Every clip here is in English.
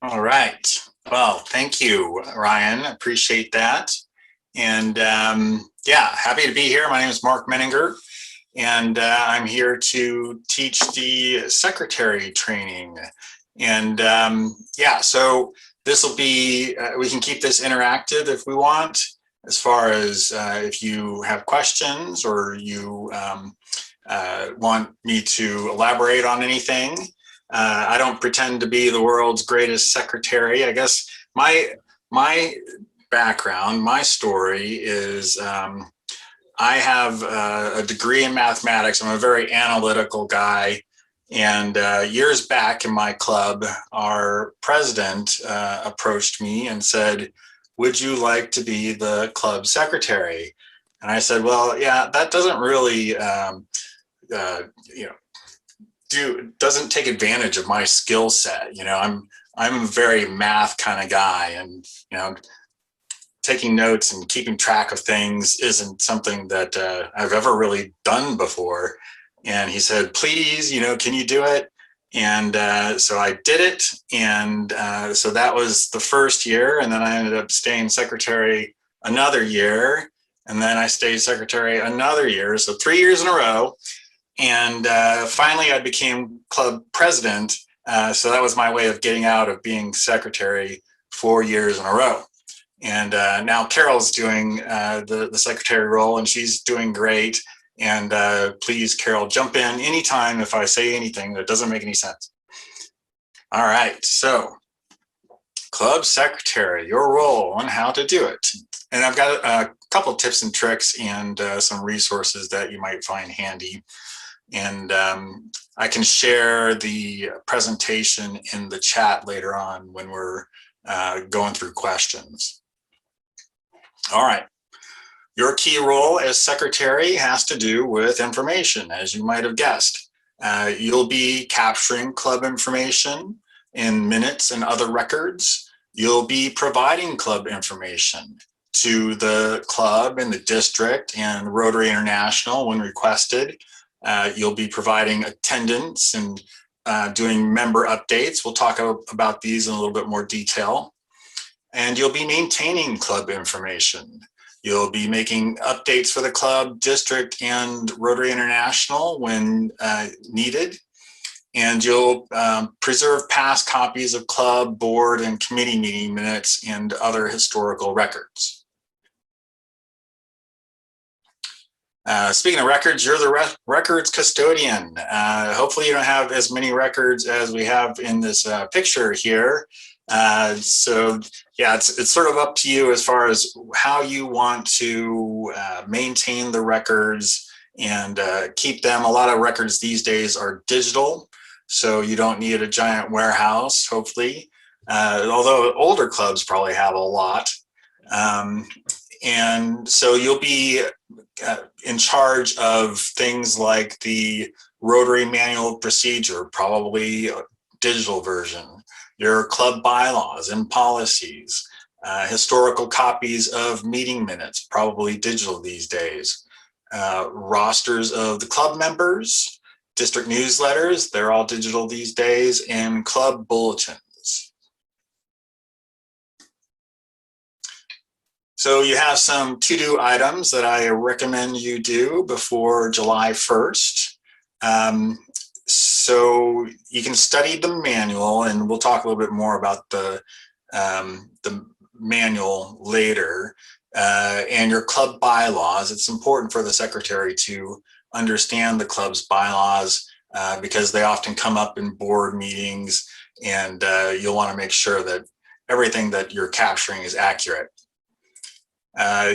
All right. Well, thank you, Ryan. Appreciate that. And yeah, happy to be here. My name is Mark Menninger, and I'm here to teach the secretary training. And yeah, so this will be, we can keep this interactive if we want, as far as if you have questions or you want me to elaborate on anything. I don't pretend to be the world's greatest secretary. I guess my background, my story is I have a degree in mathematics. I'm a very analytical guy. And years back in my club, our president approached me and said, "Would you like to be the club secretary?" And I said, "Well, yeah, that doesn't really, you know, doesn't take advantage of my skill set. I'm a very math kind of guy, and taking notes and keeping track of things isn't something that I've ever really done before." And he said, "Please, can you do it?" And so I did it. And so that was the first year. And then I ended up staying secretary another year. And then I stayed secretary another year. So 3 years in a row. And finally, I became club president. So that was my way of getting out of being secretary 4 years in a row. And now Carol's doing the secretary role, and she's doing great. And please, Carol, jump in anytime if I say anything that doesn't make any sense. All right, so club secretary, your role and how to do it. And I've got a couple of tips and tricks and some resources that you might find handy. And I can share the presentation in the chat later on when we're going through questions. All right. Your key role as secretary has to do with information, as you might have guessed. You'll be capturing club information in minutes and other records. You'll be providing club information to the club and the district and Rotary International when requested. You'll be providing attendance and doing member updates. We'll talk about these in a little bit more detail. And you'll be maintaining club information. You'll be making updates for the club, district, and Rotary International when needed. And you'll preserve past copies of club, board, and committee meeting minutes and other historical records. Speaking of records, you're the records custodian. Hopefully you don't have as many records as we have in this picture here. So yeah, it's sort of up to you as far as how you want to maintain the records and keep them. A lot of records these days are digital, so you don't need a giant warehouse, hopefully. Although older clubs probably have a lot. And so you'll be in charge of things like the Rotary Manual of Procedure, probably a digital version, your club bylaws and policies, historical copies of meeting minutes, probably digital these days, rosters of the club members, district newsletters, they're all digital these days, and club bulletins. So you have some to-do items that I recommend you do before July 1st. So you can study the manual, and we'll talk a little bit more about the manual later, and your club bylaws. It's important for the secretary to understand the club's bylaws because they often come up in board meetings, and you'll want to make sure that everything that you're capturing is accurate.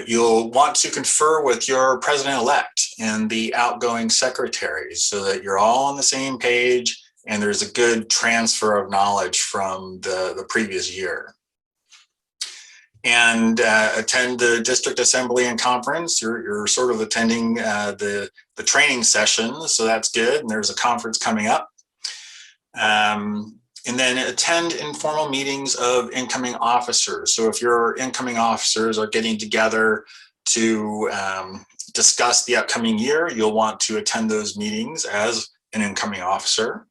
You'll want to confer with your president-elect and the outgoing secretaries so that you're all on the same page and there's a good transfer of knowledge from the previous year. And attend the district assembly and conference. You're sort of attending the training session, so that's good. And there's a conference coming up. And then attend informal meetings of incoming officers. So if your incoming officers are getting together to discuss the upcoming year, you'll want to attend those meetings as an incoming officer.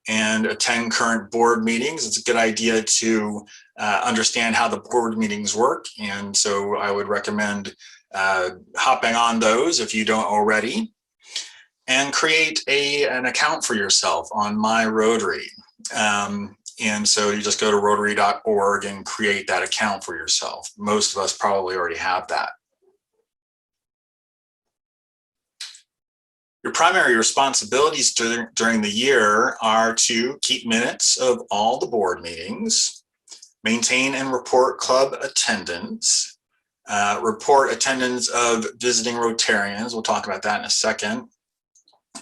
and attend current board meetings. It's a good idea to understand how the board meetings work. And so I would recommend hopping on those if you don't already. And create an account for yourself on My Rotary. And so you just go to rotary.org and create that account for yourself. Most of us probably already have that. Your primary responsibilities during the year are to keep minutes of all the board meetings, maintain and report club attendance, report attendance of visiting Rotarians. We'll talk about that in a second.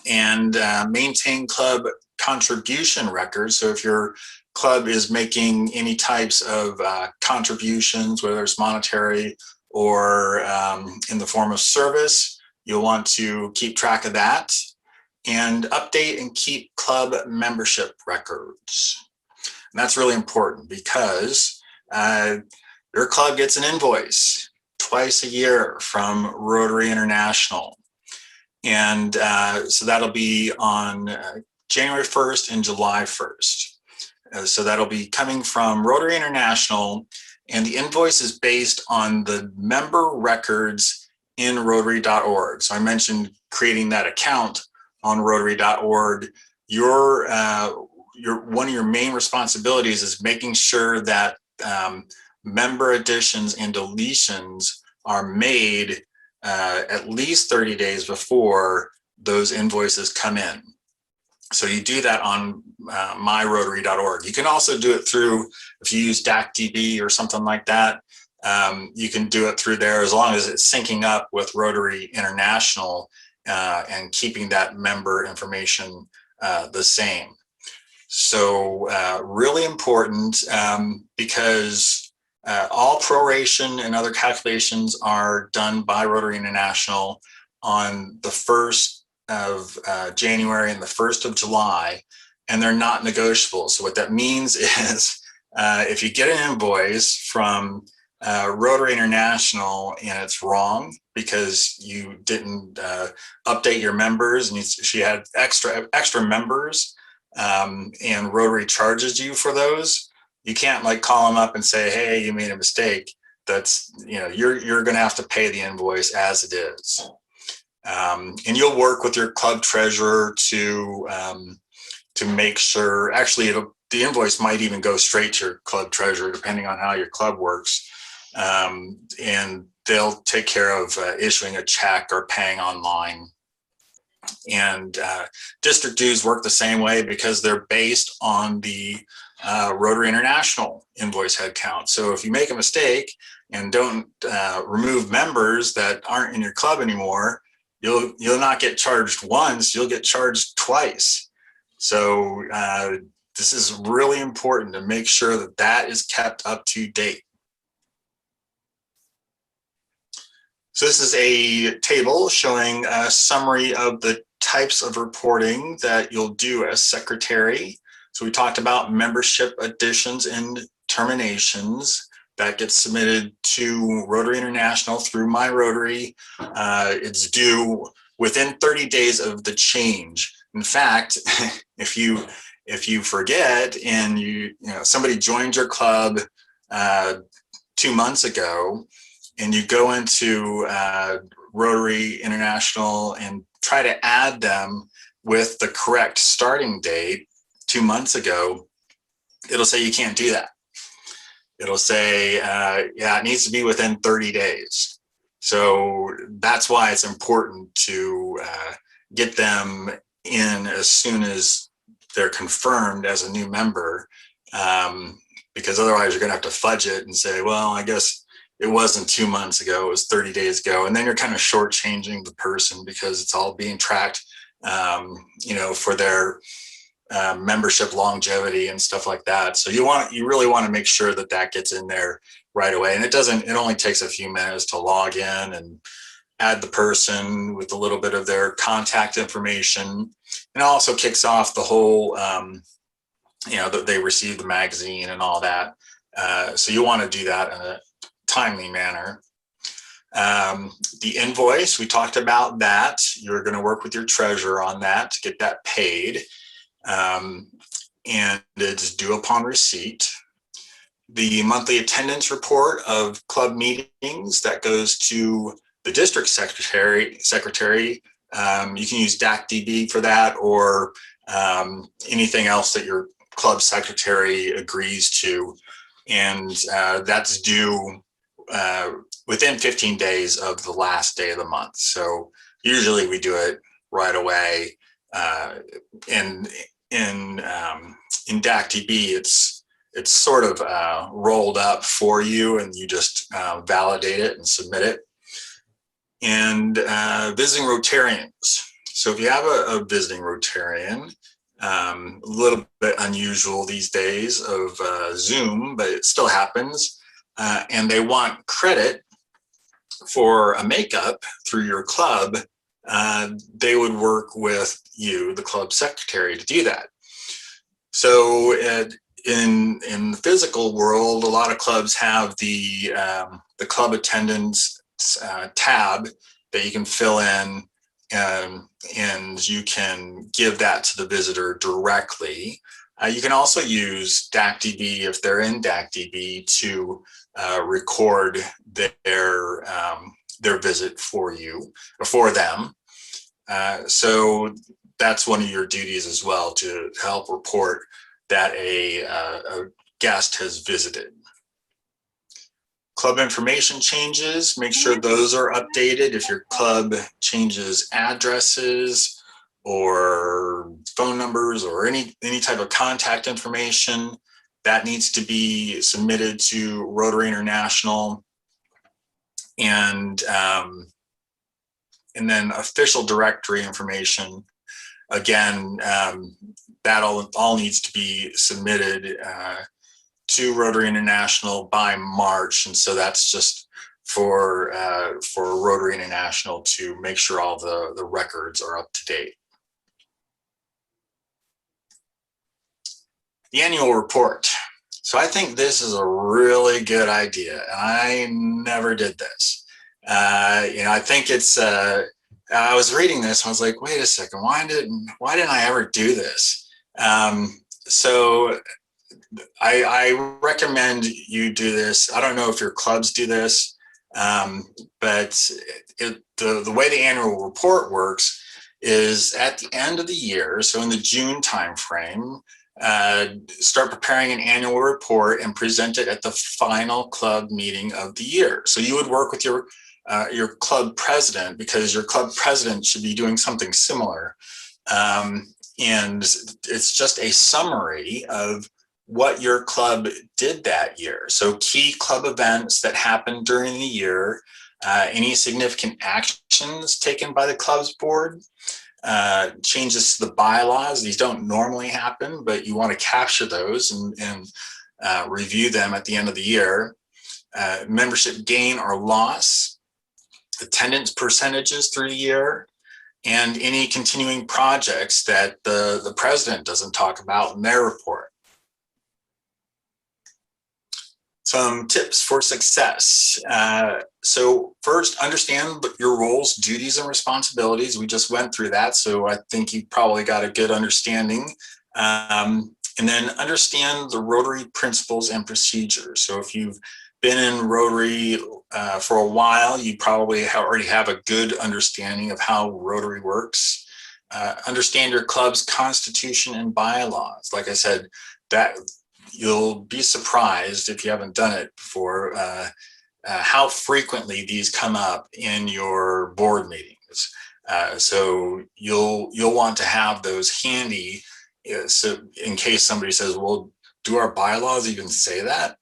And maintain club contribution records. So if your club is making any types of contributions, whether it's monetary or in the form of service, you'll want to keep track of that and update and keep club membership records. And that's really important because your club gets an invoice twice a year from Rotary International. And so that'll be on January 1st and July 1st. So that'll be coming from Rotary International, and the invoice is based on the member records in rotary.org. So I mentioned creating that account on rotary.org. One of your main responsibilities is making sure that member additions and deletions are made at least 30 days before those invoices come in. So you do that on myrotary.org. You can also do it through, if you use DACDB or something like that, you can do it through there as long as it's syncing up with Rotary International and keeping that member information the same. So really important because all proration and other calculations are done by Rotary International on the 1st of January and the 1st of July, and they're not negotiable. So what that means is if you get an invoice from Rotary International and it's wrong because you didn't update your members and she had extra members and Rotary charges you for those, you can't like call them up and say, hey, you made a mistake. That's, you're going to have to pay the invoice as it is. And you'll work with your club treasurer to make sure, actually the invoice might even go straight to your club treasurer depending on how your club works. And they'll take care of issuing a check or paying online. And district dues work the same way because they're based on the Rotary International invoice head count. So if you make a mistake and don't remove members that aren't in your club anymore, you'll not get charged once, you'll get charged twice. So this is really important to make sure that that is kept up to date. So this is a table showing a summary of the types of reporting that you'll do as secretary. So we talked about membership additions and terminations. That gets submitted to Rotary International through My Rotary. It's due within 30 days of the change. In fact, if you forget and somebody joined your club 2 months ago, and you go into Rotary International and try to add them with the correct starting date 2 months ago, it'll say you can't do that. It'll say, yeah, it needs to be within 30 days. So that's why it's important to get them in as soon as they're confirmed as a new member, because otherwise you're going to have to fudge it and say, well, I guess it wasn't 2 months ago, it was 30 days ago. And then you're kind of shortchanging the person because it's all being tracked, for their membership longevity and stuff like that. So you really want to make sure that that gets in there right away. And it only takes a few minutes to log in and add the person with a little bit of their contact information. And it also kicks off the whole, that they receive the magazine and all that. So you want to do that in a timely manner. The invoice, we talked about that. You're going to work with your treasurer on that to get that paid. and it's due upon receipt. The monthly attendance report of club meetings that goes to the district secretary. You can use DACDB for that, or anything else that your club secretary agrees to. And that's due within 15 days of the last day of the month. So usually we do it right away. In DACDB, it's sort of rolled up for you, and you just validate it and submit it. And visiting Rotarians. So if you have a visiting Rotarian, a little bit unusual these days of Zoom, but it still happens, and they want credit for a makeup through your club, they would work with you, the club secretary, to do that. So in the physical world, a lot of clubs have the club attendance tab that you can fill in, and you can give that to the visitor directly. You can also use DACDB if they're in DACDB to record their visit for you or for them. So that's one of your duties as well, to help report that a guest has visited. Club information changes, make sure those are updated. If your club changes addresses or phone numbers or any type of contact information, that needs to be submitted to Rotary International. And then official directory information, again, that all needs to be submitted to Rotary International by March. And so that's just for Rotary International to make sure all the records are up to date. The annual report. So I think this is a really good idea, and I never did this. I think it's, I was reading this, and I was like, wait a second, why didn't I ever do this? So I recommend you do this. I don't know if your clubs do this, but the way the annual report works is at the end of the year, so in the June timeframe, start preparing an annual report and present it at the final club meeting of the year. So you would work with your club president, because your club president should be doing something similar. And it's just a summary of what your club did that year. So key club events that happened during the year, any significant actions taken by the club's board, changes to the bylaws. These don't normally happen, but you want to capture those and review them at the end of the year. Membership gain or loss, attendance percentages through the year, and any continuing projects that the president doesn't talk about in their report. Some tips for success. So first, understand your roles, duties, and responsibilities. We just went through that, so I think you probably got a good understanding. And then understand the Rotary principles and procedures. So if you've been in Rotary for a while, you probably already have a good understanding of how Rotary works. Understand your club's constitution and bylaws. Like I said, that you'll be surprised if you haven't done it before, how frequently these come up in your board meetings. So you'll want to have those handy, so in case somebody says, well, do our bylaws even say that?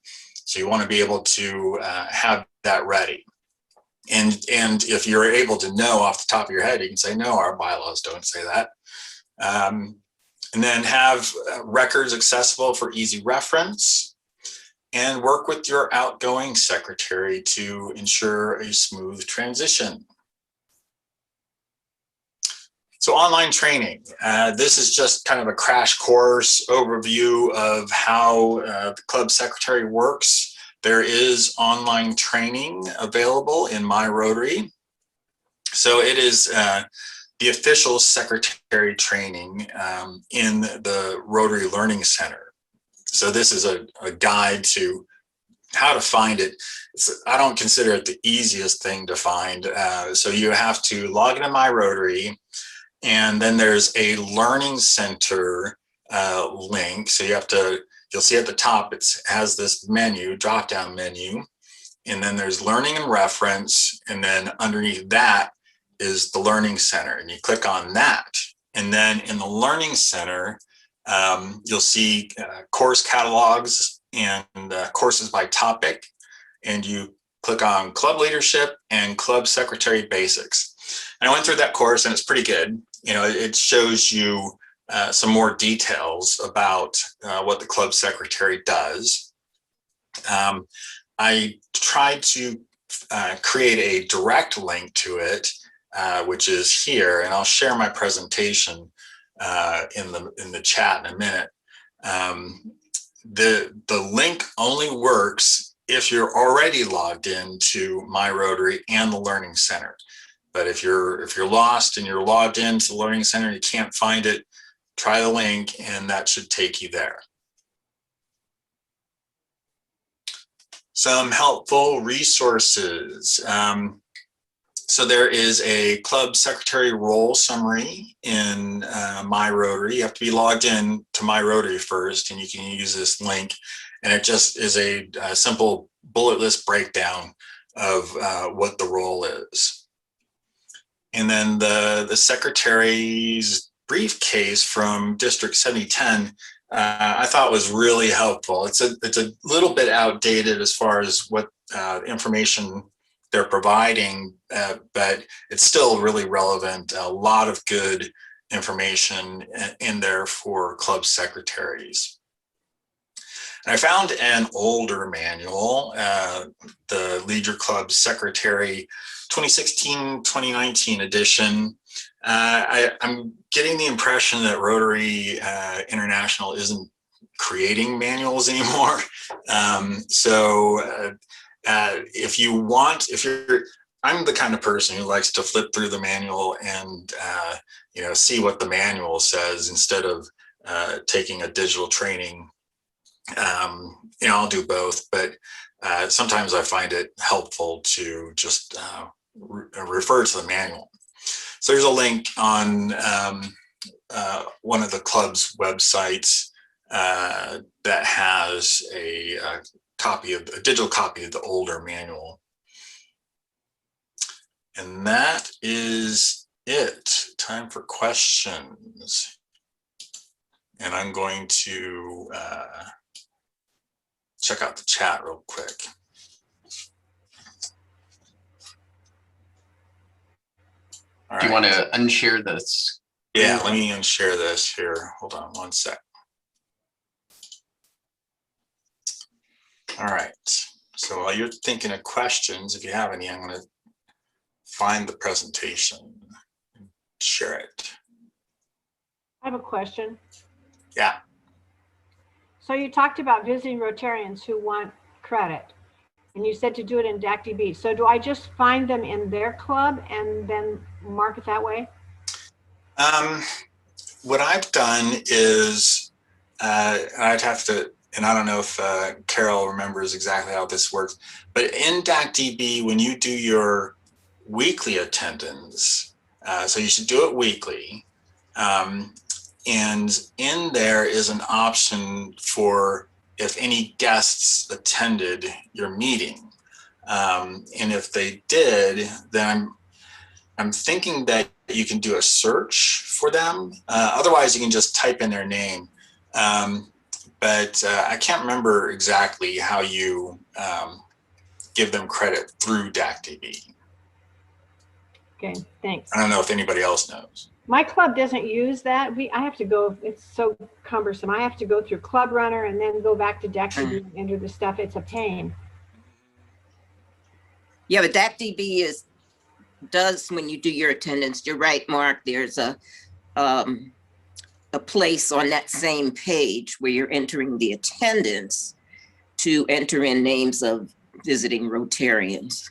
So you want to be able to have that ready. And if you're able to know off the top of your head, you can say, no, our bylaws don't say that. And then have records accessible for easy reference, and work with your outgoing secretary to ensure a smooth transition. So online training, this is just kind of a crash course overview of how the club secretary works. There is online training available in My Rotary. So it is the official secretary training in the Rotary Learning Center. So this is a guide to how to find it. I don't consider it the easiest thing to find. So you have to log into My Rotary, and then there's a Learning Center link. So you'll see at the top, it has this menu, drop-down menu, and then there's Learning and Reference, and then underneath that is the Learning Center, and you click on that. And then in the Learning Center, you'll see course catalogs and courses by topic, and you click on Club Leadership and Club Secretary Basics. And I went through that course, and it's pretty good. You know, it shows you some more details about what the club secretary does. I tried to create a direct link to it, which is here, and I'll share my presentation in the chat in a minute. The link only works if you're already logged into My Rotary and the Learning Center. But if you're lost and you're logged into the Learning Center and you can't find it, try the link, and that should take you there. Some helpful resources. So there is a club secretary role summary in My Rotary. You have to be logged in to My Rotary first, and you can use this link. And it just is a simple bullet list breakdown of what the role is. And then the secretary's briefcase from District 7010, I thought was really helpful. It's a little bit outdated as far as what information they're providing, but it's still really relevant. A lot of good information in there for club secretaries. And I found an older manual, the Lead Your Club Secretary 2016-2019 edition. I'm getting the impression that Rotary International isn't creating manuals anymore. I'm the kind of person who likes to flip through the manual and see what the manual says instead of taking a digital training. I'll do both, but sometimes I find it helpful to just refer to the manual. So there's a link on one of the club's websites that has a digital copy of the older manual. And that is it. Time for questions. And I'm going to check out the chat real quick. All Do you want to unshare this? Yeah, let me unshare this here. Hold on one sec. All right. So while you're thinking of questions, if you have any, I'm going to find the presentation and share it. I have a question. Yeah. So you talked about visiting Rotarians who want credit, and you said to do it in DACDB. So do I just find them in their club and then mark it that way? What I've done is, I'd have to, and I don't know if Carol remembers exactly how this works, but in DACDB, when you do your weekly attendance, so you should do it weekly, and in there is an option for if any guests attended your meeting. And if they did, then I'm thinking that you can do a search for them. Otherwise, you can just type in their name. But I can't remember exactly how you give them credit through DACDB. Okay, thanks. I don't know if anybody else knows. My club doesn't use that. I have to go, it's so cumbersome. I have to go through Club Runner and then go back to DACDB and enter the stuff. It's a pain. Yeah, but DACDB does when you do your attendance. You're right, Mark. There's a place on that same page where you're entering the attendance to enter in names of visiting Rotarians.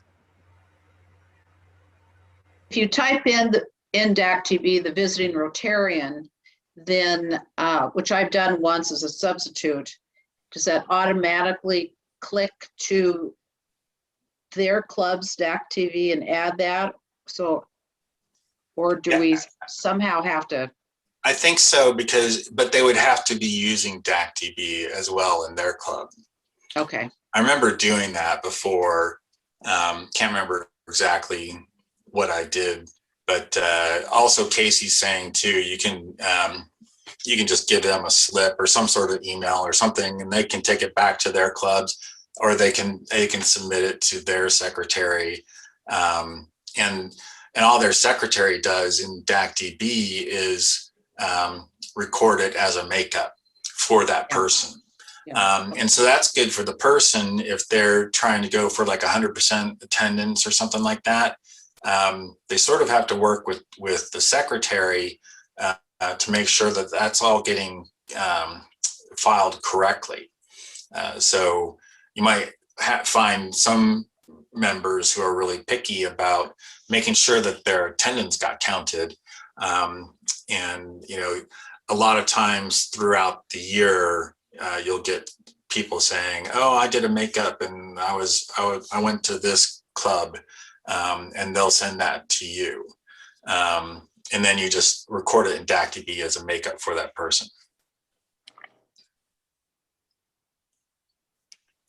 If you type in in DAC-TB, the visiting Rotarian, then, which I've done once as a substitute, does that automatically click to their club's DAC-TV and add that? So, or do we somehow have to? I think so, but they would have to be using DAC-DB as well in their club. Okay. I remember doing that before. Can't remember exactly what I did, but also Casey's saying too, you can just give them a slip or some sort of email or something, and they can take it back to their clubs, or they can submit it to their secretary, and all their secretary does in DAC-DB is record it as a makeup for that person. Yeah. And so that's good for the person if they're trying to go for like 100% attendance or something like that. They sort of have to work with the secretary to make sure that that's all getting filed correctly. So you might find some members who are really picky about making sure that their attendance got counted. And, you know, a lot of times throughout the year, you'll get people saying, oh, I did a makeup and I went to this club, and they'll send that to you. And then you just record it in DAC-DB as a makeup for that person.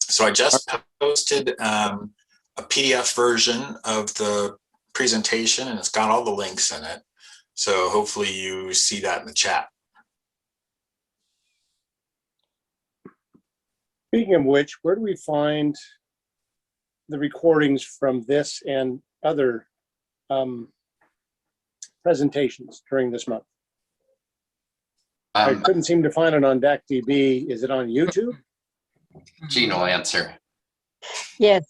So I just posted a PDF version of the presentation, and it's got all the links in it. So hopefully you see that in the chat. Speaking of which, where do we find the recordings from this and other presentations during this month? I couldn't seem to find it on DAC-DB. Is it on YouTube? Gene will answer. Yes,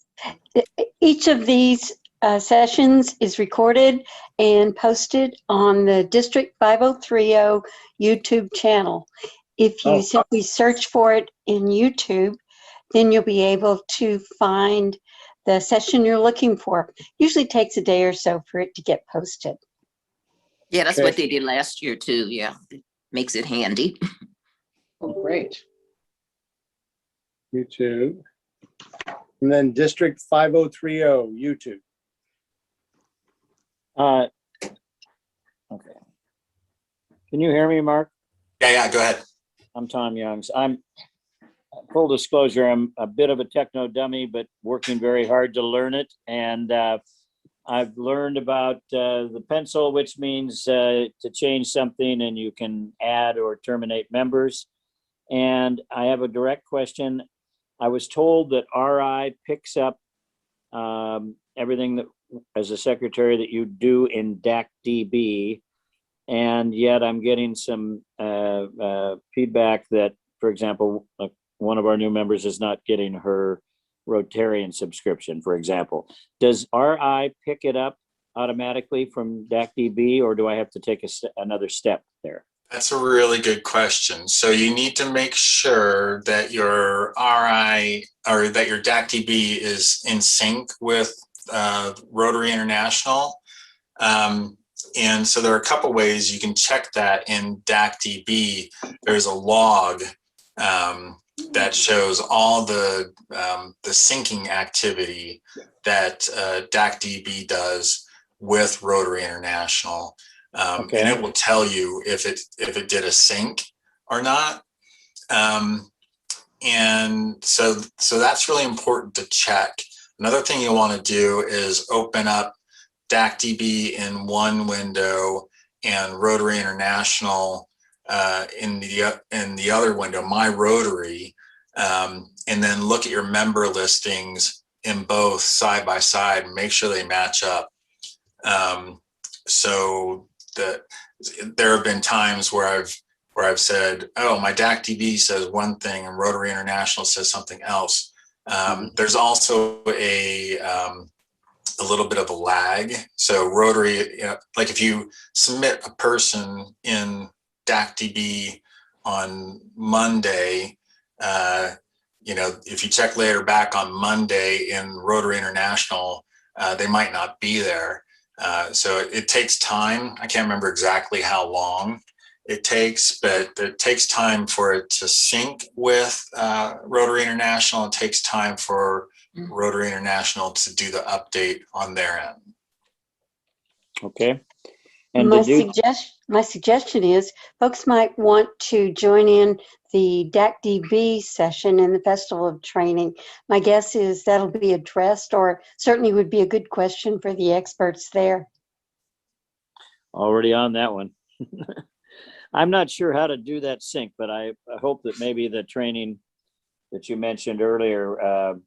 each of these sessions is recorded and posted on the District 5030 YouTube channel. If you simply search for it in YouTube, then you'll be able to find the session you're looking for. Usually takes a day or so for it to get posted. Yeah, that's what they did last year too. Yeah, it makes it handy. Oh, great. YouTube. And then District 5030 YouTube. Okay. Can you hear me, Mark? Yeah, go ahead. I'm Tom Youngs. Full disclosure, I'm a bit of a techno dummy, but working very hard to learn it. And I've learned about the pencil, which means to change something and you can add or terminate members. And I have a direct question. I was told that RI picks up everything that, as a secretary, that you do in DAC-DB. And yet I'm getting some feedback that, for example, one of our new members is not getting her Rotarian subscription, for example. Does RI pick it up automatically from DAC-DB, or do I have to take another step there? That's a really good question. So you need to make sure that your RI or that your DAC-DB is in sync with Rotary International. And so there are a couple ways you can check that in DAC-DB. There's a log that shows all the syncing activity that DAC-DB does with Rotary International. And it will tell you if it did a sync or not. And so that's really important to check. Another thing you want to do is open up DAC-DB in one window and Rotary International in the other window, My Rotary, and then look at your member listings in both side by side and make sure they match up. So there have been times where I've said, oh, my DAC-DB says one thing and Rotary International says something else. There's also a little bit of a lag. So Rotary, like if you submit a person in DAC-DB on Monday, if you check later back on Monday in Rotary International, they might not be there. So it takes time. I can't remember exactly how long it takes, but it takes time for it to sync with Rotary International. It takes time for Rotary International to do the update on their end. Okay. And My to do, my suggestion is folks might want to join in the DAC-DB session in the Festival of Training. My guess is that'll be addressed, or certainly would be a good question for the experts there. already on that one. I'm not sure how to do that sync, but I hope that maybe the training that you mentioned earlier, oh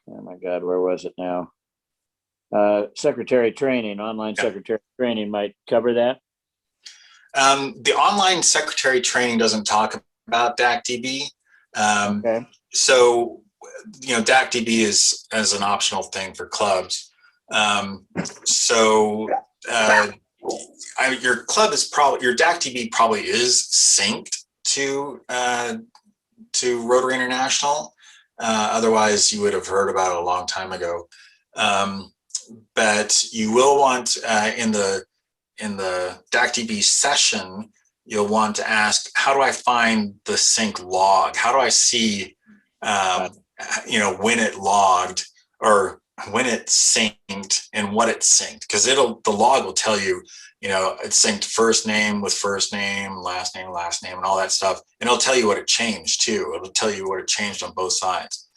my God, where was it now? Secretary training, online secretary training might cover that. The online secretary training doesn't talk about DAC-DB. Okay. So, you know, DAC-DB is as an optional thing for clubs. Your club is probably, your DAC-DB probably is synced to Rotary International. Otherwise, you would have heard about it a long time ago. But you will want in the DAC-DB session, you'll want to ask, how do I find the sync log? How do I see, you know, when it logged or when it synced and what it synced? Because the log will tell you, you know, it synced first name with first name, last name, and all that stuff. And it'll tell you what it changed too. It'll tell you what it changed on both sides.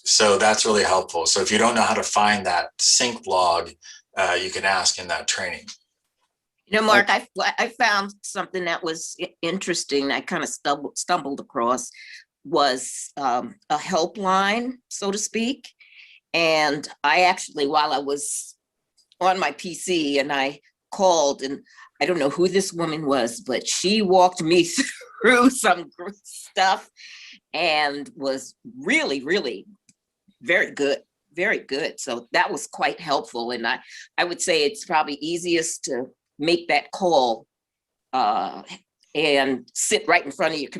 So that's really helpful. So if you don't know how to find that sync log, you can ask in that training. You know, Mark, I found something that was interesting. I kind of stumbled across was a helpline, so to speak. And I actually, while I was on my PC and I called, and I don't know who this woman was, but she walked me through some stuff and was really, really very good, very good. So that was quite helpful. And I would say it's probably easiest to make that call and sit right in front of your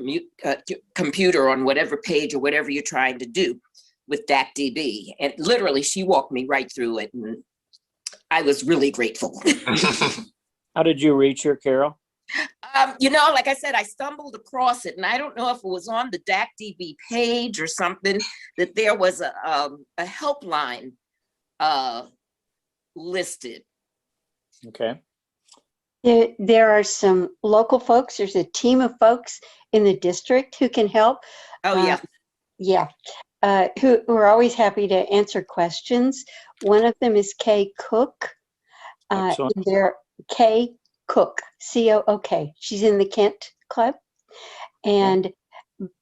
computer on whatever page or whatever you're trying to do with DAC-DB. And literally, she walked me right through it. And I was really grateful. How did you reach her, Carol? You know, like I said, I stumbled across it, and I don't know if it was on the DAC-DB page or something, that there was a helpline listed. Okay. There are some local folks. There's a team of folks in the district who can help. Oh, yeah. Who are always happy to answer questions. One of them is Kay Cook. They're Kay Cook, C-O-O-K. She's in the Kent Club.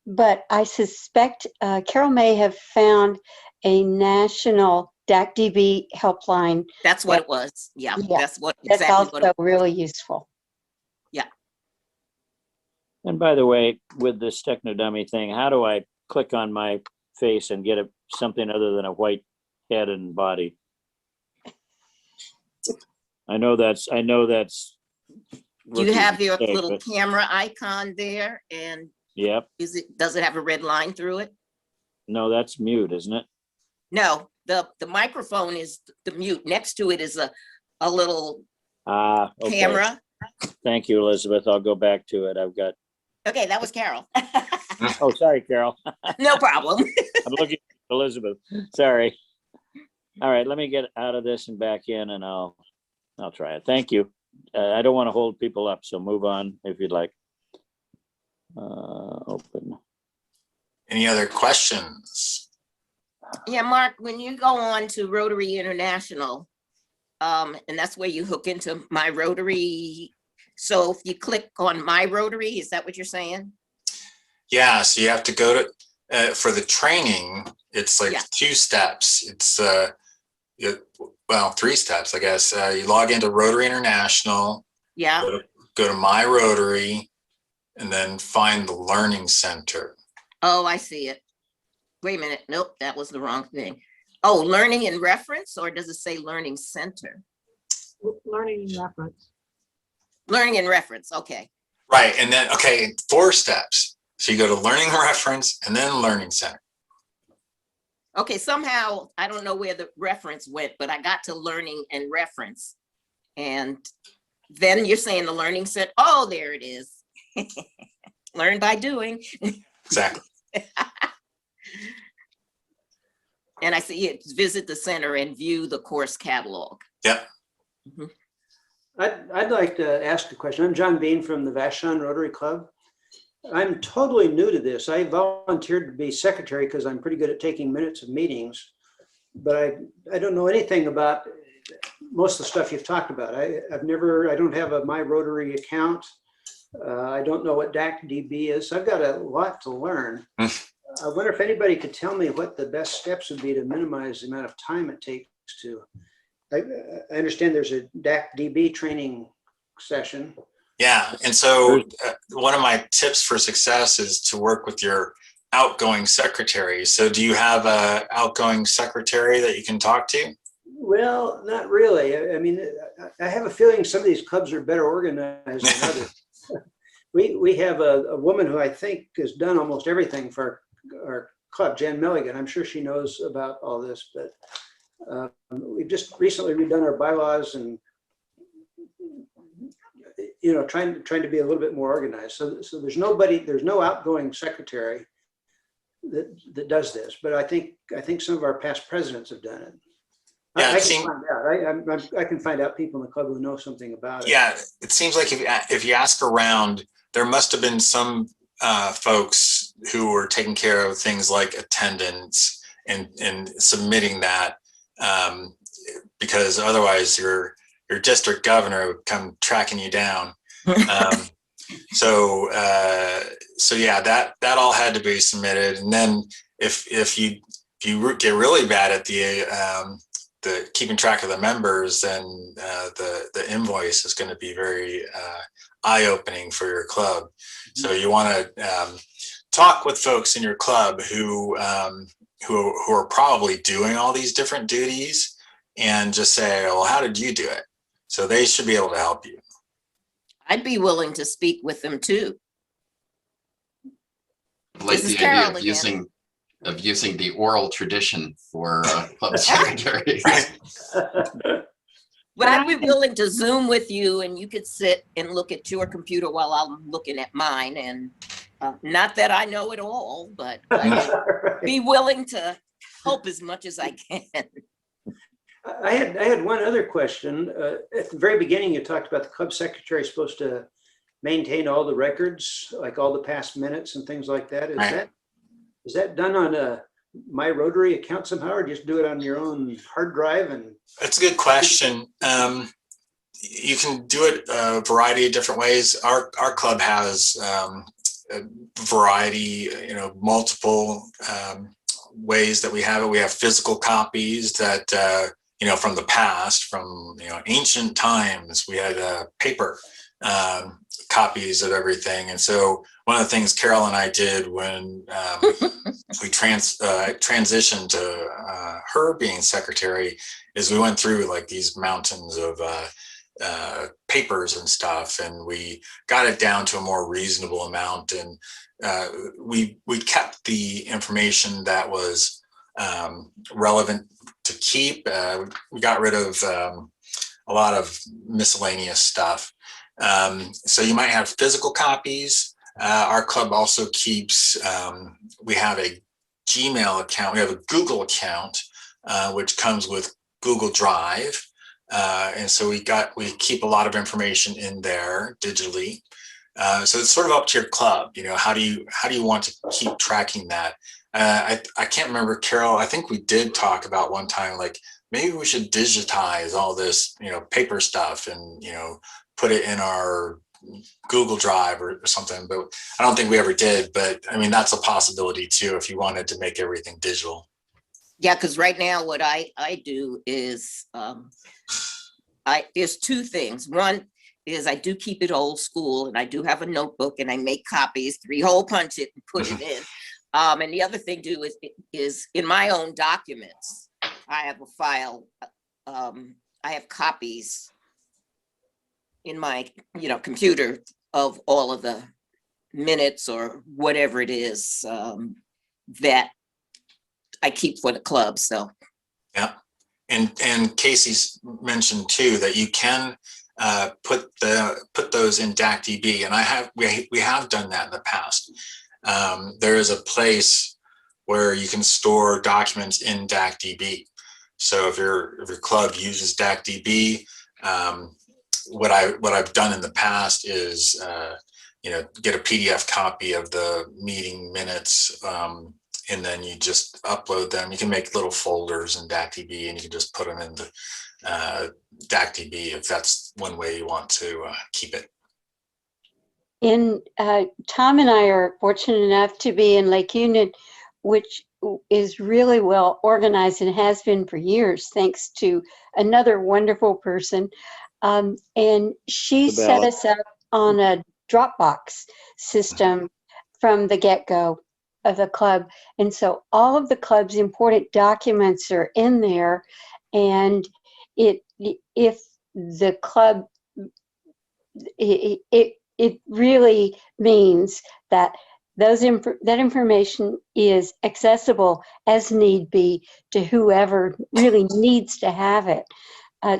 But I suspect Carol may have found a national DAC-DB helpline. That's what it was. Yeah, that's exactly also what it was. Really useful. Yeah. And by the way, with this Technodummy thing, how do I click on my face and get something other than a white head and body? I know that's. Do you have your little camera icon there? And yep. Does it have a red line through it? No, that's mute, isn't it? No, the microphone is the mute. Next to it is a little okay. camera. Thank you, Elizabeth. I'll go back to it. I've got. Okay, that was Carol. Oh, sorry, Carol. No problem. I'm looking at Elizabeth. Sorry. All right, let me get out of this and back in, and I'll try it. Thank you. I don't want to hold people up, so move on if you'd like. Open. Any other questions? Yeah, Mark, when you go on to Rotary International, and that's where you hook into My Rotary. So if you click on My Rotary, is that what you're saying? Yeah, so you have to go to, for the training, it's like 2 steps. It's, well, 3 steps, I guess. You log into Rotary International. Yeah. Go to My Rotary, and then find the Learning Center. Oh, I see it. Wait a minute. Nope, that was the wrong thing. Oh, Learning in Reference, or does it say Learning Center? Learning in Reference. Learning in Reference, okay. Right, and then, 4 steps. So you go to Learning Reference and then Learning Center. Okay, somehow, I don't know where the reference went, but I got to learning and reference. And then you're saying the learning said, oh, there it is. Learn by doing. Exactly. And I see it, visit the center and view the course catalog. Yep. I'd like to ask a question. I'm John Bean from the Vashon Rotary Club. I'm totally new to this. I volunteered to be secretary because I'm pretty good at taking minutes of meetings, but I don't know anything about most of the stuff you've talked about. I don't have a My Rotary account. I don't know what DAC-DB is. I've got a lot to learn. I wonder if anybody could tell me what the best steps would be to minimize the amount of time it takes to. I understand there's a DAC-DB training session. Yeah, and so one of my tips for success is to work with your outgoing secretary. So do you have a outgoing secretary that you can talk to? Well, not really. I mean, I have a feeling some of these clubs are better organized than others. We have a woman who I think has done almost everything for our club, Jan Milligan. I'm sure she knows about all this, but we've just recently redone our bylaws and trying to be a little bit more organized. So there's no outgoing secretary that does this, but I think some of our past presidents have done it. Yeah, I can find out. I can find out people in the club who know something about it. Yeah, it seems like if you ask around, there must have been some folks who were taking care of things like attendance and submitting that, because otherwise your district governor would come tracking you down. So yeah, that all had to be submitted. And then if you get really bad at the keeping track of the members, then the invoice is going to be very eye-opening for your club. So you want to talk with folks in your club who are probably doing all these different duties, and just say, well, how did you do it? So they should be able to help you. I'd be willing to speak with them too. I like This is the idea Carol of using the oral tradition for club secretaries. But I'd be willing to Zoom with you and you could sit and look at your computer while I'm looking at mine. And not that I know it all, but I would be willing to help as much as I can. I had one other question. At the very beginning, you talked about the club secretary is supposed to maintain all the records, like all the past minutes and things like that. Is that done on a My Rotary account somehow, or just do it on your own hard drive? And that's a good question. You can do it a variety of different ways. Our club has a variety, multiple ways that we have it. We have physical copies that from the past, from ancient times. We had paper copies of everything. And so one of the things Carol and I did when we transitioned to her being secretary is we went through like these mountains of papers and stuff, and we got it down to a more reasonable amount. And we kept the information that was relevant to keep. We got rid of a lot of miscellaneous stuff. So you might have physical copies. Our club also keeps, we have a Gmail account. We have a Google account, which comes with Google Drive. And so we keep a lot of information in there digitally. So it's sort of up to your club. How do you want to keep tracking that? I can't remember, Carol, I think we did talk about one time, like maybe we should digitize all this, paper stuff and, put it in our Google Drive or something, but I don't think we ever did. But I mean, that's a possibility too, if you wanted to make everything digital. Yeah, because right now what I do is there's two things. One is I do keep it old school, and I do have a notebook, and I make copies, 3-hole punch it and put it in. And the other thing too is in my own documents, I have a file. I have copies in my computer of all of the minutes or whatever it is that I keep for the club, so. Yeah. And Casey's mentioned too that you can put those in DACDB, and we have done that in the past. There is a place where you can store documents in DACDB. So if your club uses DACDB, what I've done in the past is get a PDF copy of the meeting minutes, and then you just upload them. You can make little folders in DACDB, and you can just put them in the DACDB if that's one way you want to keep it. Tom and I are fortunate enough to be in Lake Union, which is really well organized and has been for years, thanks to another wonderful person. And she set us up on a Dropbox system from the get-go of the club. And so all of the club's important documents are in there. And if the club, it really means that that information is accessible as need be to whoever really needs to have it.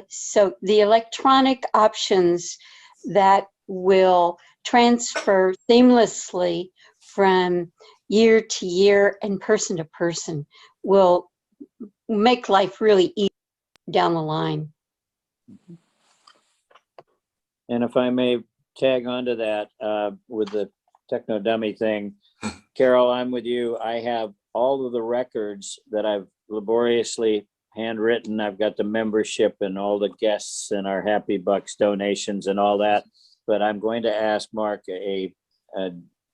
So the electronic options that will transfer seamlessly from year to year and person to person will make life really easy down the line. And if I may tag onto that with the Techno Dummy thing, Carol, I'm with you. I have all of the records that I've laboriously handwritten. I've got the membership and all the guests and our Happy Bucks donations and all that. But I'm going to ask Mark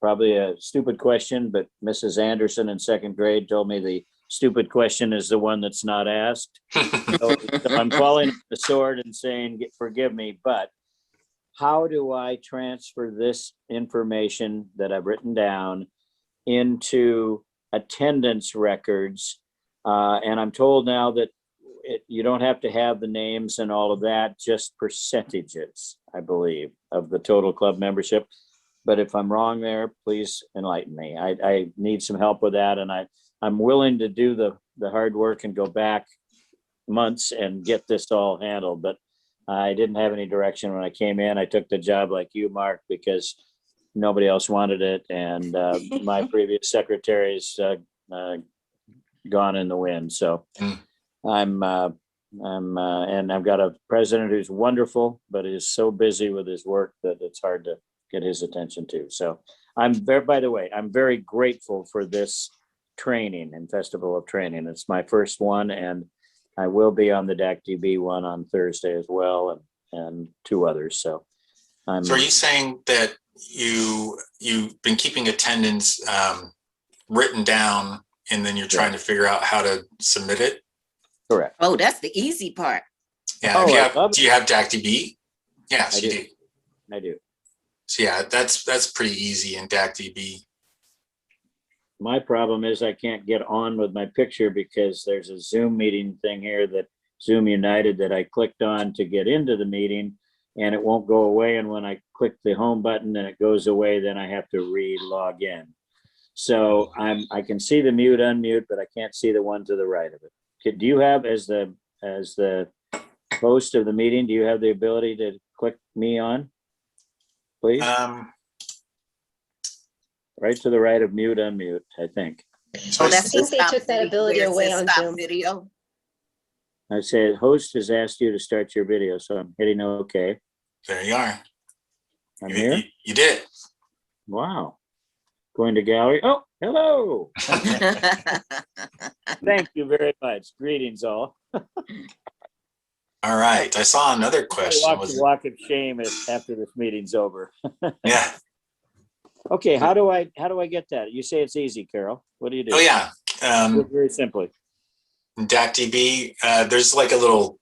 probably a stupid question, but Mrs. Anderson in second grade told me the stupid question is the one that's not asked. So I'm falling on the sword and saying, forgive me, but how do I transfer this information that I've written down into attendance records? And I'm told now that you don't have to have the names and all of that, just percentages, I believe, of the total club membership. But if I'm wrong there, please enlighten me. I need some help with that. And I'm willing to do the hard work and go back months and get this all handled. But I didn't have any direction when I came in. I took the job like you, Mark, because nobody else wanted it. And my previous secretaries gone in the wind. So and I've got a president who's wonderful, but is so busy with his work that it's hard to get his attention to. So by the way, I'm very grateful for this training and Festival of Training. It's my first one, and I will be on the DACDB one on Thursday as well, and two others. So are you saying that you've been keeping attendance written down, and then you're trying to figure out how to submit it? Correct. Oh, that's the easy part. Yeah. Do you have DACDB? Yes, you do. I do. So yeah, that's pretty easy in DACDB. My problem is I can't get on with my picture because there's a Zoom meeting thing here that Zoom United that I clicked on to get into the meeting, and it won't go away. And when I click the home button and it goes away, then I have to re-log in. So I can see the mute, unmute, but I can't see the one to the right of it. Do you have, as the host of the meeting, do you have the ability to click me on, please? Right to the right of mute, unmute, I think. So that's I think they took that ability away on Zoom. Video. I say host has asked you to start your video, so I'm hitting OK. There you are. I'm here. You did. Wow. Going to gallery. Oh, hello. Thank you very much. Greetings all. All right. I saw another question. I walk of shame after this meeting's over. Yeah. Okay, how do I get that? You say it's easy, Carol. What do you do? Oh yeah. Very simply. In DACDB, there's like a little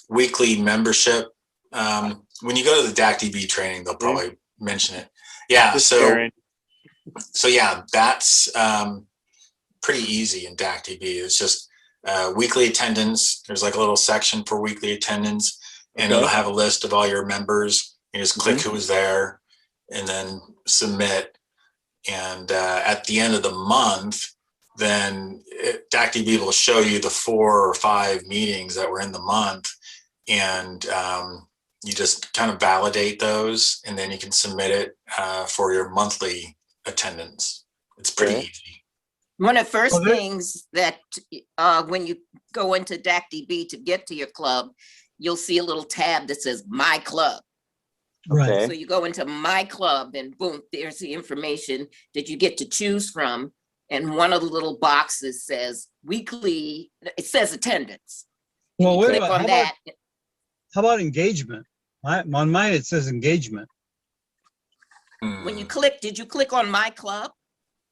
weekly membership. When you go to the DACDB training, they'll probably mention it. Yeah. So yeah, that's pretty easy in DACDB. It's just weekly attendance. There's like a little section for weekly attendance, and it'll have a list of all your members. You just click who was there, and then submit. And at the end of the month, then DACDB will show you the 4 or 5 meetings that were in the month, and you just kind of validate those, and then you can submit it for your monthly attendance. It's pretty Okay. easy. One of the first Well, there- things that when you go into DACDB to get to your club, you'll see a little tab that says My Club. Right. Okay. So you go into My Club and boom, there's the information that you get to choose from. And one of the little boxes says weekly, it says attendance. And Well, you wait a click minute. on that. How about engagement? On mine, it says engagement. When you click, did you click on My Club?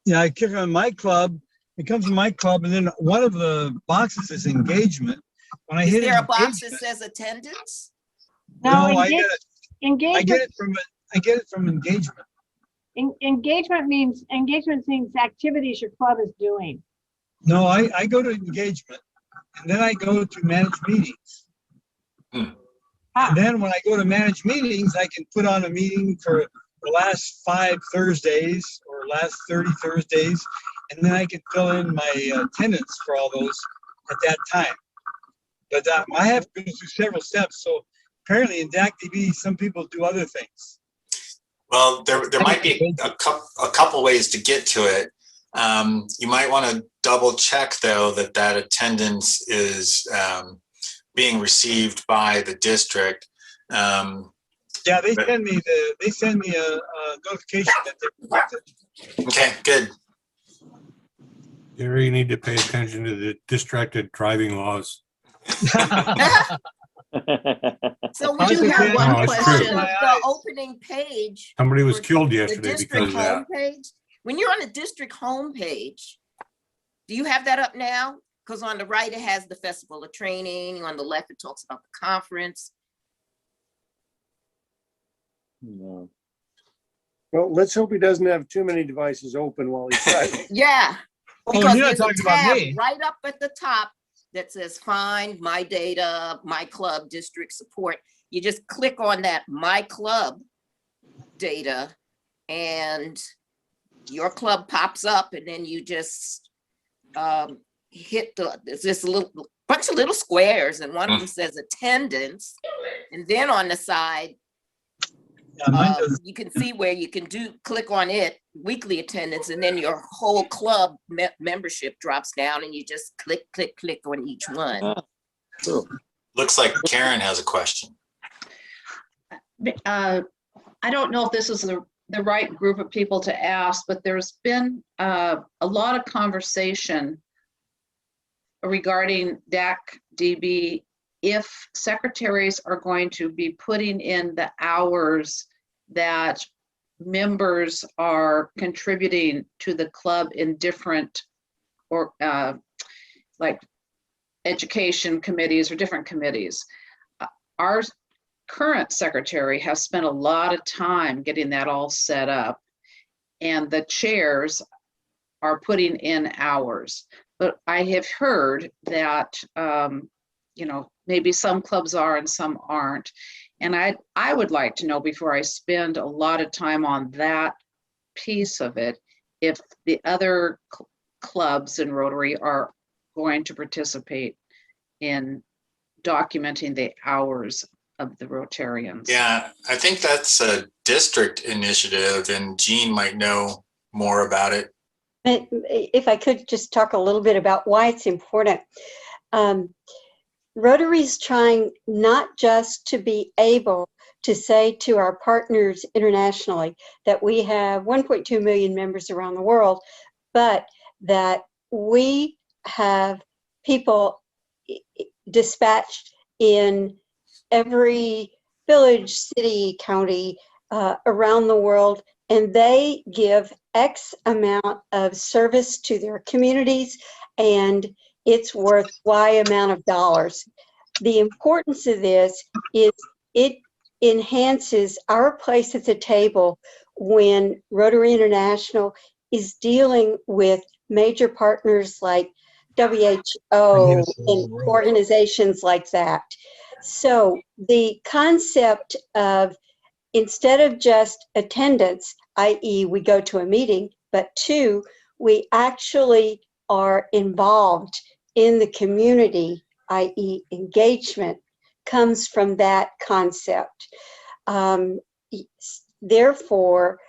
Yeah, I click on my club. It comes to my club, and then one of the boxes is engagement. When I Is hit there a box that engagement, says attendance? no, I get it. I Engagement, get it from engagement. engagement means activities your club is doing. No, I go to engagement, and then I go to manage meetings. And then when I go to manage meetings, I can put on a meeting for the last 5 Thursdays or last 30 Thursdays, and then I can fill in my attendance for all those at that time. But I have to go through several steps. So apparently in DACDB, some people do other things. Well, there might be a couple ways to get to it. You might want to double check though that attendance is being received by the district. Yeah, they send me a notification that they received it. Okay, good. Gary, you need to pay attention to the distracted driving laws. So we do have No, one it's true. question of the opening page. Somebody was for killed the yesterday district because of that. homepage. When you're on the district homepage, do you have that up now? Because on the right, it has the Festival of Training. On the left, it talks about the conference. No. Well, let's hope he doesn't have too many devices open while he's driving. Yeah. Oh, Because you're not there's a talking about tab me. right up at the top that says Find My Data, My Club, District Support. You just click on that My Club data and your club pops up, and then you just hit there's this little bunch of little squares, and one of them says attendance. And then on the side, Yeah, mine does. you can see where you can click on it, weekly attendance, and then your whole club membership drops down, and you just click on each one. Cool. Looks like Karen has a question. I don't know if this is the right group of people to ask, but there's been a lot of conversation regarding DACDB if secretaries are going to be putting in the hours that members are contributing to the club in different or like education committees or different committees. Our current secretary has spent a lot of time getting that all set up, and the chairs are putting in hours. But I have heard that, maybe some clubs are and some aren't. And I would like to know, before I spend a lot of time on that piece of it, if the other clubs in Rotary are going to participate in documenting the hours of the Rotarians. Yeah, I think that's a district initiative, and Jean might know more about it. If I could just talk a little bit about why it's important. Rotary is trying not just to be able to say to our partners internationally that we have 1.2 million members around the world, but that we have people dispatched in every village, city, county around the world, and they give X amount of service to their communities, and it's worth Y amount of dollars. The importance of this is it enhances our place at the table when Rotary International is dealing with major partners like WHO and organizations like that. So the concept of, instead of just attendance, i.e. we go to a meeting, but 2, we actually are involved in the community, i.e. engagement, comes from that concept. Therefore,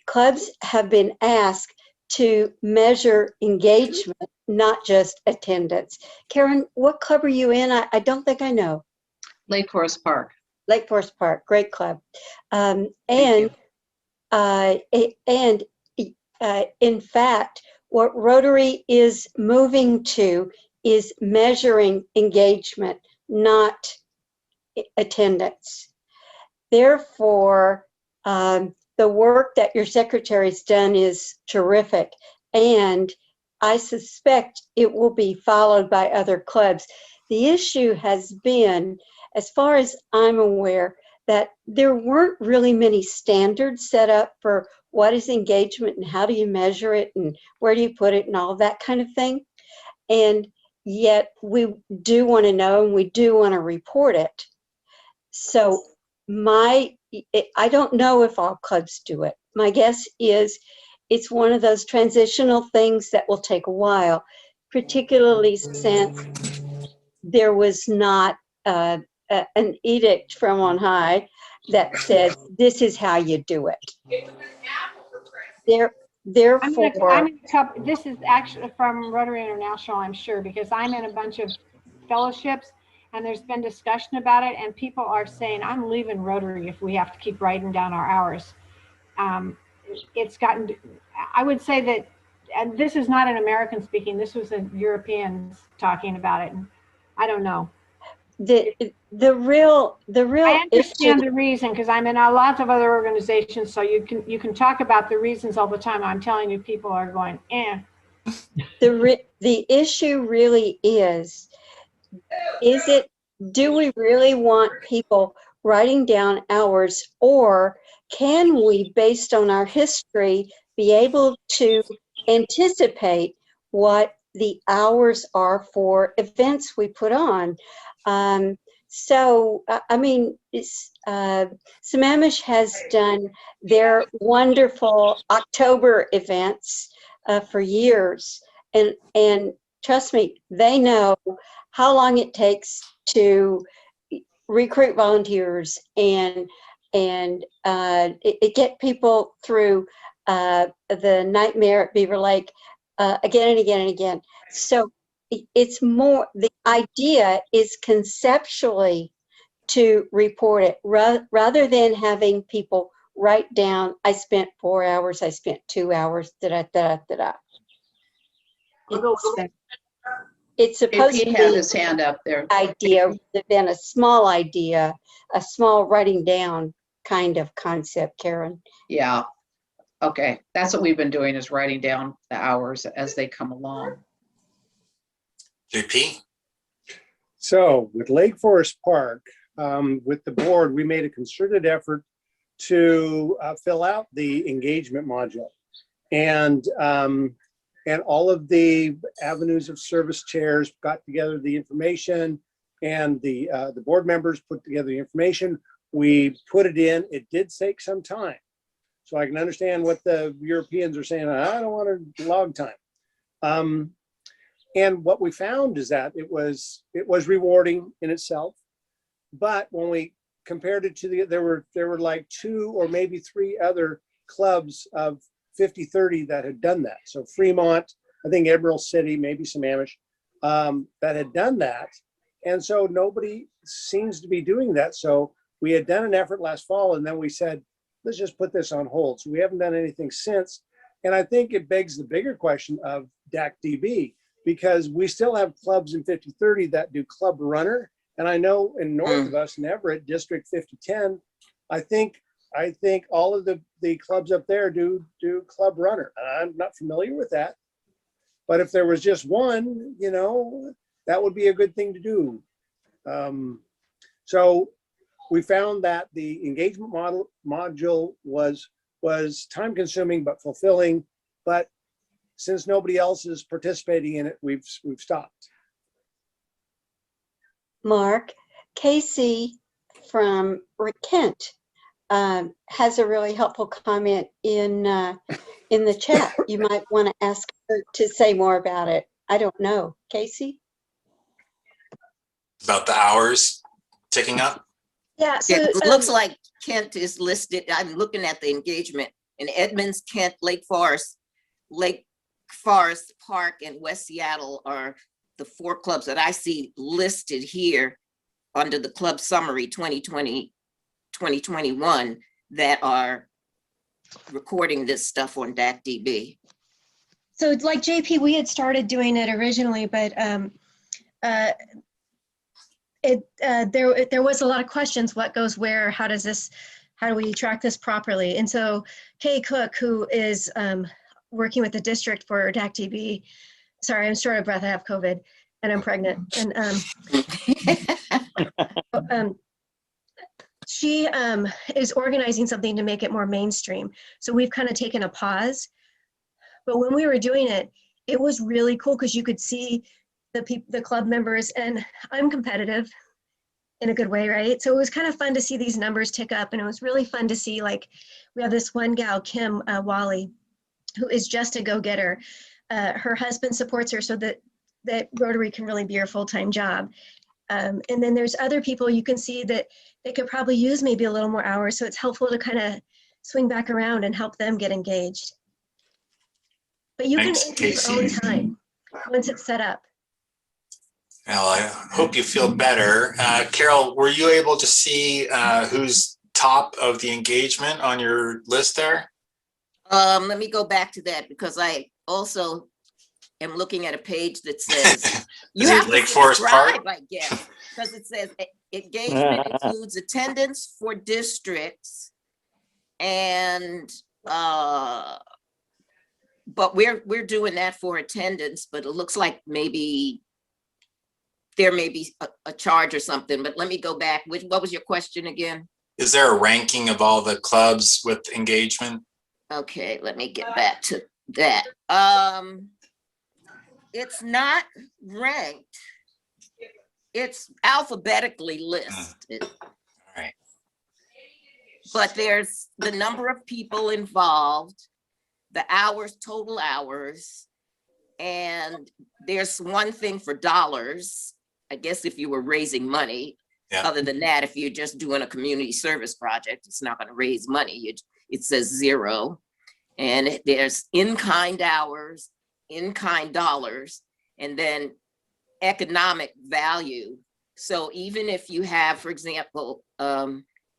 clubs have been asked to measure engagement, not just attendance. Karen, what club are you in? I don't think I know. Lake Forest Park. Lake Forest Park, great club. In fact, what Rotary is moving to is measuring engagement, not attendance. Therefore, the work that your secretary's done is terrific, and I suspect it will be followed by other clubs. The issue has been, as far as I'm aware, that there weren't really many standards set up for what is engagement and how do you measure it and where do you put it and all that kind of thing. And yet we do want to know and we do want to report it. So I don't know if all clubs do it. My guess is it's one of those transitional things that will take a while, particularly since there was not an edict from on high that says this is how you do it. Therefore, this is actually from Rotary International, I'm sure, because I'm in a bunch of fellowships and there's been discussion about it, and people are saying, I'm leaving Rotary if we have to keep writing down our hours. It's gotten, I would say that, and this is not an American speaking, this was a Europeans talking about it. And I don't know. The real I understand issue, the reason, because I'm in a lot of other organizations, so you can talk about the reasons all the time. I'm telling you, people are going, eh. The issue really is it, do we really want people writing down hours, or can we, based on our history, be able to anticipate what the hours are for events we put on? So, I mean, Sammamish has done their wonderful October events for years, and trust me, they know how long it takes to recruit volunteers and get people through the nightmare at Beaver Lake again and again and again. So it's more, the idea is conceptually to report it rather than having people write down, I spent 4 hours, I spent 2 hours, da-da-da-da-da. It's supposed to be had his hand up there. Idea rather than a small idea, a small writing down kind of concept, Karen. Yeah. Okay. That's what we've been doing, is writing down the hours as they come along. JP? So with Lake Forest Park, with the board, we made a concerted effort to fill out the engagement module. And all of the avenues of service chairs got together the information, and the board members put together the information. We put it in. It did take some time. So I can understand what the Europeans are saying. I don't want a log time. And what we found is that it was rewarding in itself. But when we compared it to there were like 2 or maybe 3 other clubs of 50-30 that had done that. So Fremont, I think Emerald City, maybe Sammamish, that had done that. And so nobody seems to be doing that. So we had done an effort last fall, and then we said, let's just put this on hold. So we haven't done anything since. And I think it begs the bigger question of DAC-DB, because we still have clubs in 50-30 that do club runner. And I know in north of us in Everett, District 50-10, I think all of the clubs up there do club runner. I'm not familiar with that, but if there was just one, that would be a good thing to do. So we found that the engagement module was time consuming but fulfilling, but since nobody else is participating in it, we've stopped. Mark, Casey from Kent has a really helpful comment in the chat. You might want to ask to say more about it. I don't know. Casey? About the hours ticking up? Yeah, so It looks like Kent is listed. I'm looking at the engagement in Edmonds, Kent, Lake Forest Park, and West Seattle are the 4 clubs that I see listed here under the club summary 2020, 2021 that are recording this stuff on DACDB. so it's like JP, we had started doing it originally, but there was a lot of questions. What goes where? How do we track this properly? And so Kay Cook, who is working with the district for DACDB, sorry, I'm short of breath. I have COVID and I'm pregnant. And she is organizing something to make it more mainstream. So we've kind of taken a pause. But when we were doing it, it was really cool because you could see the club members, and I'm competitive in a good way, right? So it was kind of fun to see these numbers tick up, and it was really fun to see, like, we have this one gal, Kim Wally, who is just a go-getter. Her husband supports her so that Rotary can really be her full-time job. And then there's other people you can see that they could probably use maybe a little more hours. So it's helpful to kind of swing back around and help them get engaged. But you Thanks, can enter your own time once it's set up. Well, I hope you feel better. Carol, were you able to see who's top of the engagement on your list there? Let me go back to that because I also am looking at a page that says you have to Lake Forest Park? subscribe, I guess, because it says engagement includes attendance for districts and but we're doing that for attendance, but it looks like maybe there may be a charge or something, but let me go back. What was your question again? Is there a ranking of all the clubs with engagement? Okay, let me get back to that. It's not ranked. It's alphabetically listed. All right. But there's the number of people involved, the hours, total hours, and there's one thing for dollars. I guess if you were raising money, Yeah. Other than that, if you're just doing a community service project, it's not going to raise money. It says 0. And there's in-kind hours, in-kind dollars, and then economic value. So even if you have, for example,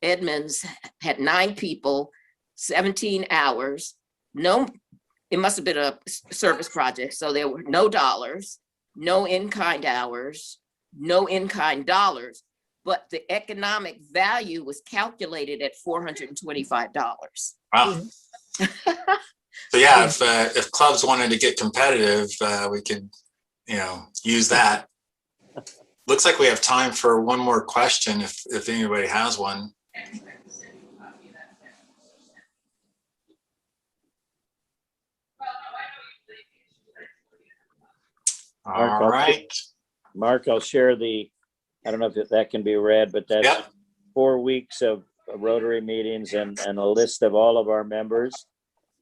Edmonds had 9 people, 17 hours, it must have been a service project. So there were no dollars, no in-kind hours, no in-kind dollars, but the economic value was calculated at $425. Wow. So yeah, if clubs wanted to get competitive, we could, use that. Looks like we have time for one more question if anybody has one. All right. Mark, I'll share I don't know if that can be read, but that's 4 weeks of Rotary meetings and a list of all of our members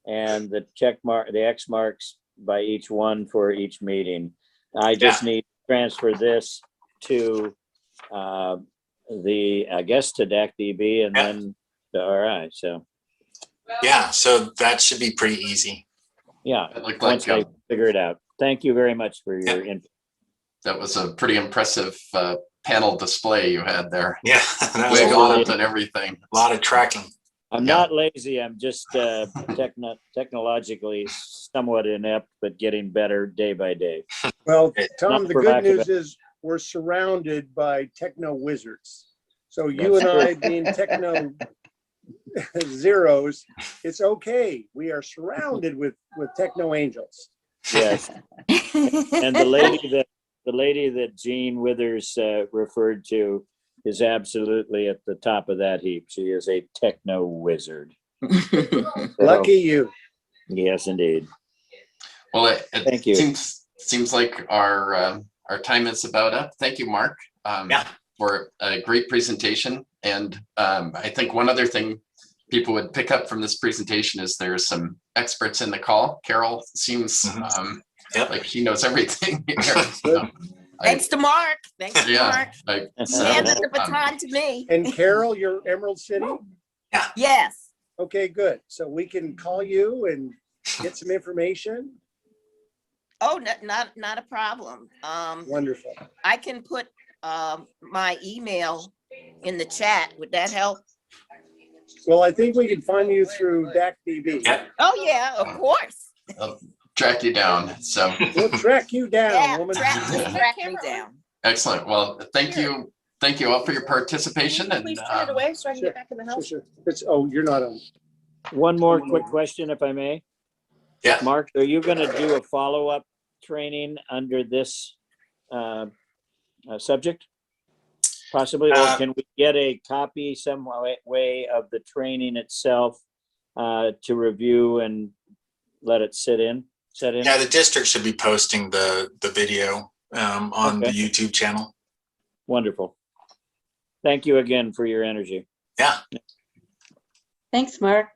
and the the X marks by each one for each meeting. I just need to transfer this to to DACDB and then to RI. So so that should be pretty easy. Yeah, once I figure it out. Thank you very much for your input. That was a pretty impressive panel display you had there. Yeah, that was Wig a lot on it and everything. A lot of tracking. I'm not lazy. I'm just technologically somewhat inept, but getting better day by day. Well, Tom, Not the for good lack of news is we're surrounded by techno wizards. So you and I being techno zeros, it's okay. We are surrounded with techno angels. Yes. And the lady that Jean Withers referred to is absolutely at the top of that heap. She is a techno wizard. Lucky you. Yes, indeed. Well, Thank you. Seems like our time is about up. Thank you, Mark, for a great presentation. And I think one other thing people would pick up from this presentation is there's some experts in the call. Carol seems Yep. like she knows everything here. Thanks to Mark. Thanks to Mark. So, Handed the baton to me. And Carol, you're Emerald City? Yes. Okay, good. So we can call you and get some information? Oh, not a problem. Wonderful. I can put my email in the chat. Would that help? Well, I think we can find you through DACDB. Yep. Oh, yeah, of course. I'll track you down. So We'll track you down, Yeah, woman. track me down. excellent. Well, thank you. Thank you all for your participation. And Please turn it away so I can Sure. get back in the house. Sure. Oh, you're not on. One more quick question, if I may. Yeah. Mark, are you going to do a follow-up training under this subject? Possibly, or can we get a copy some way of the training itself to review and let it set in? Yeah, the district should be posting the video on the YouTube channel. Wonderful. Thank you again for your energy. Yeah. Thanks, Mark.